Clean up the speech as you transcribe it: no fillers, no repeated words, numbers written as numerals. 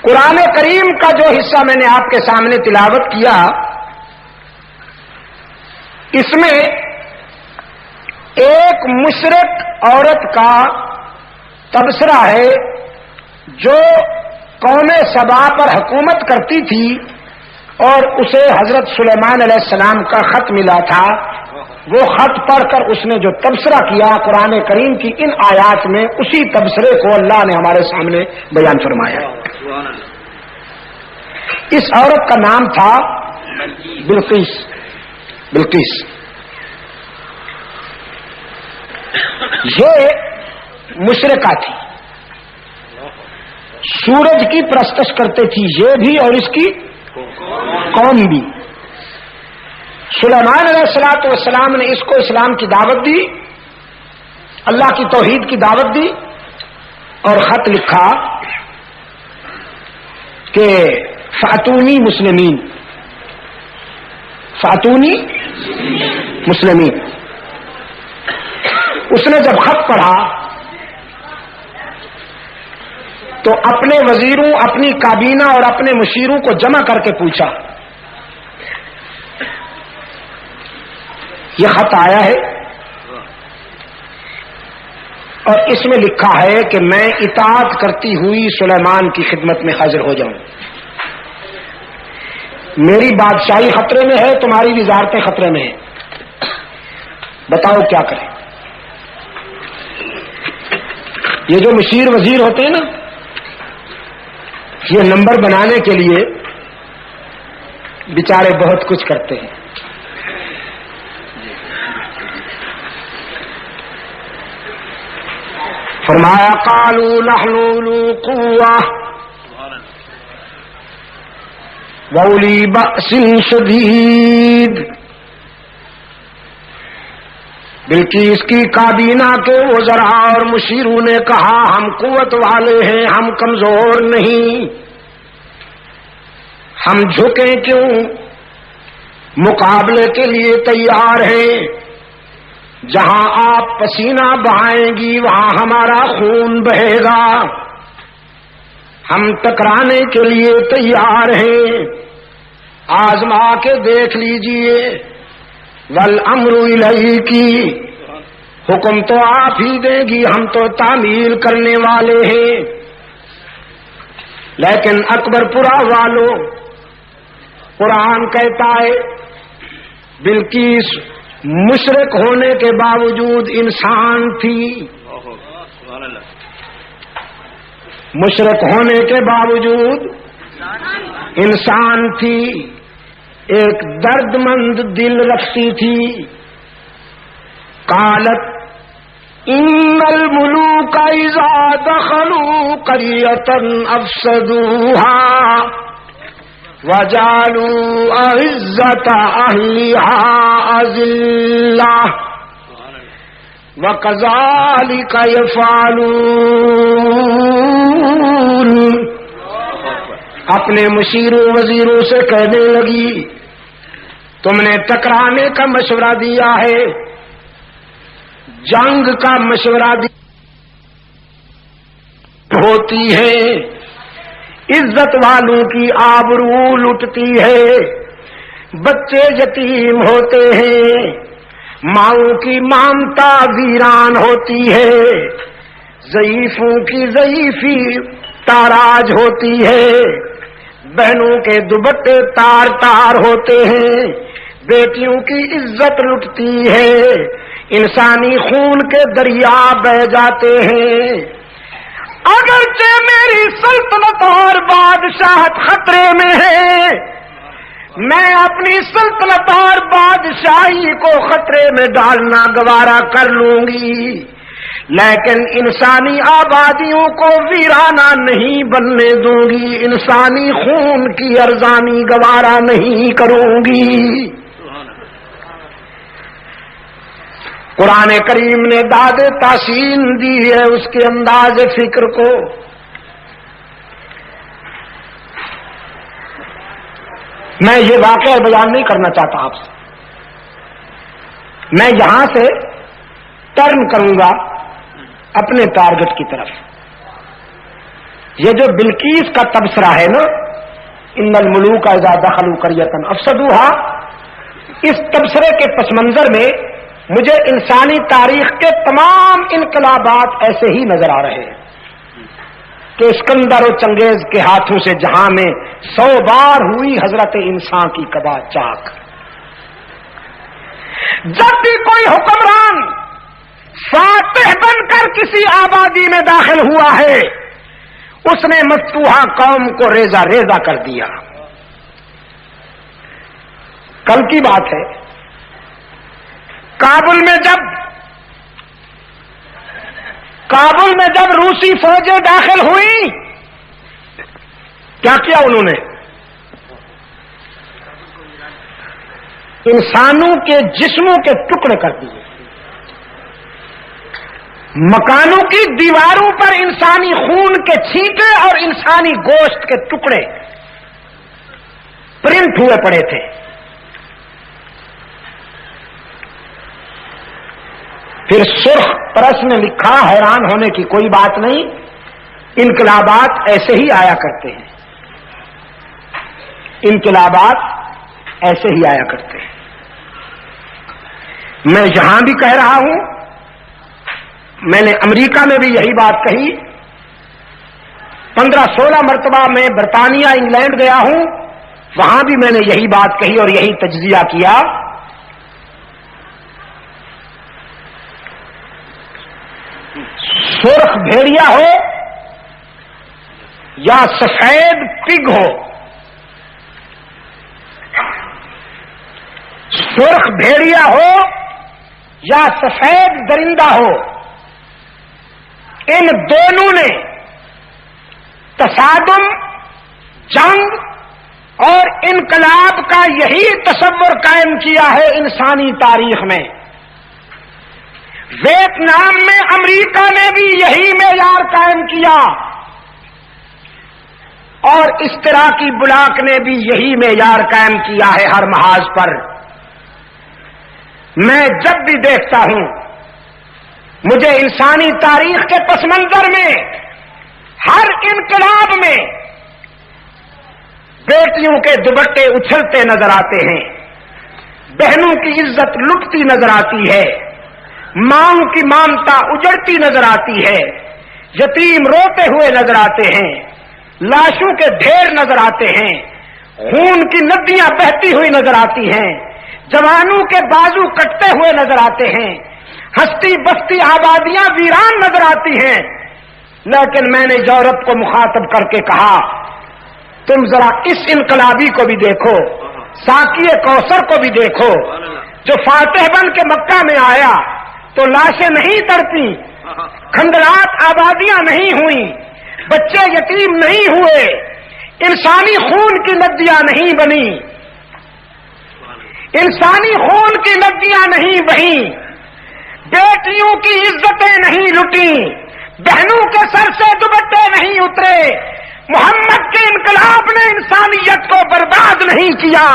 قرآن کریم کا جو حصہ میں نے آپ کے سامنے تلاوت کیا، اس میں ایک مشرک عورت کا تبصرہ ہے جو قوم سبا پر حکومت کرتی تھی اور اسے حضرت سلیمان علیہ السلام کا خط ملا تھا. وہ خط پڑھ کر اس نے جو تبصرہ کیا قرآن کریم کی ان آیات میں، اسی تبصرے کو اللہ نے ہمارے سامنے بیان فرمایا. اس عورت کا نام تھا بلقیس. یہ مشرکہ تھی، سورج کی پرستش کرتے تھی یہ بھی اور اس کی قوم بھی. سلیمان علیہ الصلوۃ والسلام نے اس کو اسلام کی دعوت دی، اللہ کی توحید کی دعوت دی اور خط لکھا کہ فاتونی مسلمین. اس نے جب خط پڑھا تو اپنے وزیروں، اپنی کابینہ اور اپنے مشیروں کو جمع کر کے پوچھا، یہ خط آیا ہے اور اس میں لکھا ہے کہ میں اطاعت کرتی ہوئی سلیمان کی خدمت میں حاضر ہو جاؤں. میری بادشاہی خطرے میں ہے، تمہاری وزارتیں خطرے میں ہیں، بتاؤ کیا کریں. یہ جو مشیر وزیر ہوتے ہیں نا، یہ نمبر بنانے کے لیے بیچارے بہت کچھ کرتے ہیں. فرمایا قالوا نحن اولو قوة واولی بأس شدید. بلقیس کی کابینہ کے وزراء اور مشیروں نے کہا ہم قوت والے ہیں، ہم کمزور نہیں، ہم جھکیں کیوں، مقابلے کے لیے تیار ہیں. جہاں آپ پسینہ بہائیں گی وہاں ہمارا خون بہے گا، ہم ٹکرانے کے لیے تیار ہیں، آزما کے دیکھ لیجئے. والامر الیہ کی حکم تو آپ ہی دیں گی، ہم تو تعمیل کرنے والے ہیں. لیکن اکبر پورا والوں، قرآن کہتا ہے بلقیس مشرک ہونے کے باوجود انسان تھی، مشرک ہونے کے باوجود انسان تھی، ایک درد مند دل رکھتی تھی. قالت ان الملوک اذا دخلوا قریۃ افسدوها وجعلوا اعزۃ اہلها اذلہ وکذالک یفعلون. اپنے مشیروں وزیروں سے کہنے لگی تم نے ٹکرانے کا مشورہ دیا ہے، جنگ کا مشورہ ہوتی ہے، عزت والوں کی آبرو لٹتی ہے، بچے یتیم ہوتے ہیں، ماؤں کی مامتا ویران ہوتی ہے، ضعیفوں کی ضعیفی تاراج ہوتی ہے، بہنوں کے دوپٹے تار تار ہوتے ہیں، بیٹیوں کی عزت لٹتی ہے، انسانی خون کے دریا بہہ جاتے ہیں. اگرچہ میری سلطنت اور بادشاہت خطرے میں ہے، میں اپنی سلطنت اور بادشاہی کو خطرے میں ڈالنا گوارا کر لوں گی، لیکن انسانی آبادیوں کو ویرانہ نہیں بننے دوں گی، انسانی خون کی ارزانی گوارا نہیں کروں گی. قرآن کریم نے داد تحسین دی ہے اس کے انداز فکر کو. میں یہ واقعہ بیان نہیں کرنا چاہتا آپ سے، میں یہاں سے ٹرن کروں گا اپنے ٹارگٹ کی طرف. یہ جو بلقیس کا تبصرہ ہے نا، ان الملوک اذا دخلوا قریۃ افسدوها، اس تبصرے کے پس منظر میں مجھے انسانی تاریخ کے تمام انقلابات ایسے ہی نظر آ رہے ہیں کہ اسکندر و چنگیز کے ہاتھوں سے جہاں میں 100 بار ہوئی حضرت انسان کی قبا چاک۔ جب بھی کوئی حکمران فاتح بن کر کسی آبادی میں داخل ہوا ہے، اس نے مفتوحہ قوم کو ریزہ ریزہ کر دیا۔ کل کی بات ہے، کابل میں جب روسی فوجیں داخل ہوئیں، کیا کیا انہوں نے؟ انسانوں کے جسموں کے ٹکڑے کر دیے، مکانوں کی دیواروں پر انسانی خون کے چھینٹے اور انسانی گوشت کے ٹکڑے پرنٹ ہوئے پڑے تھے۔ پھر سرخ پرس نے لکھا، حیران ہونے کی کوئی بات نہیں، انقلابات ایسے ہی آیا کرتے ہیں، انقلابات ایسے ہی آیا کرتے ہیں۔ میں یہاں بھی کہہ رہا ہوں، میں نے امریکہ میں بھی یہی بات کہی، 15-16 مرتبہ میں برطانیہ انگلینڈ گیا ہوں، وہاں بھی میں نے یہی بات کہی اور یہی تجزیہ کیا۔ سرخ بھیڑیا ہو یا سفید پگ ہو، سرخ بھیڑیا ہو یا سفید درندہ ہو، ان دونوں نے تصادم، جنگ اور انقلاب کا یہی تصور قائم کیا ہے انسانی تاریخ میں۔ ویتنام میں امریکہ نے بھی یہی معیار قائم کیا اور اشتراکی بلاک نے بھی یہی معیار قائم کیا ہے ہر محاذ پر۔ میں جب بھی دیکھتا ہوں، مجھے انسانی تاریخ کے پس منظر میں ہر انقلاب میں بیٹیوں کے دوپٹے اچھلتے نظر آتے ہیں، بہنوں کی عزت لٹتی نظر آتی ہے، ماں کی ممتا اجڑتی نظر آتی ہے، یتیم روتے ہوئے نظر آتے ہیں، لاشوں کے ڈھیر نظر آتے ہیں، خون کی ندیاں بہتی ہوئی نظر آتی ہیں، جوانوں کے بازو کٹتے ہوئے نظر آتے ہیں، ہستی بستی آبادیاں ویران نظر آتی ہیں۔ لیکن میں نے یورپ کو مخاطب کر کے کہا، تم ذرا اس انقلابی کو بھی دیکھو، ساقی کوثر کو بھی دیکھو، جو فاتح بن کے مکہ میں آیا تو لاشیں نہیں تڑپی، کھنڈرات آبادیاں نہیں ہوئیں، بچے یتیم نہیں ہوئے، انسانی خون کی ندیاں نہیں بنی، انسانی خون کی ندیاں نہیں بہیں، بیٹیوں کی عزتیں نہیں لٹیں، بہنوں کے سر سے دوپٹے نہیں اترے، محمد کے انقلاب نے انسانیت کو برباد نہیں کیا۔